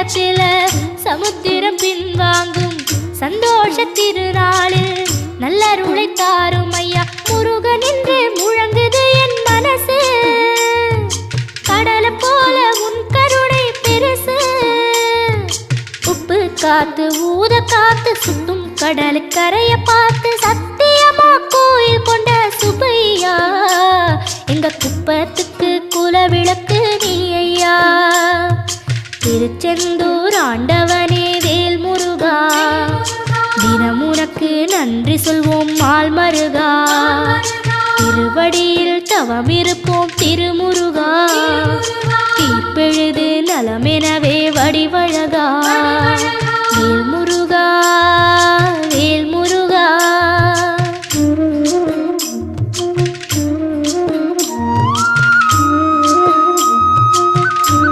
நேரத்தில் சமுத்திரம் பின்வாங்கும் சந்தோஷ திருநாளில் நல்லருளை தாரும் ஐயா முருகன் என்று முழங்குது என் மனசு கடலை போல உன் கருணை பெருசு உப்பு காத்து ஊத காத்து சுத்தும் கடலு கரைய பார்த்து சத்தியமா கோயில் கொண்ட சுபையா எங்க குப்பத்துக்கு குலவிளக்கு நீ ஐயா திருச்செந்தூர் ஆண்டவனே வேல் முருகா தினம் உனக்கு நன்றி சொல்வோம் மால் மருகா திருவடியில் தவம் இருப்போம் திருமுருகா தீர்ப்பெழுது நலமெனவே வடிவழகா